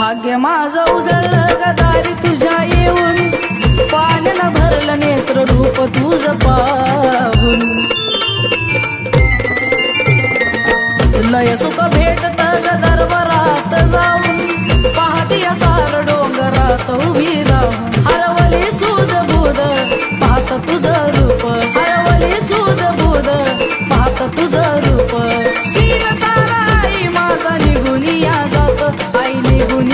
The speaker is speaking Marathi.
भाग्य माझं उजळलं गदारी तुझ्या येऊन, पाण्यानं भरलं नेत्र रूप तुझं पाहून. लय सुख भेटत गदरवरात जाऊन, पाहती सार डोंगरात उभी राहून. हरवली सूद बुद पाहत तुझं रूप, हरवली सूद बुद पाहत तुझं रूप. शीन सारा आई माझा निघून या जात, आई निघून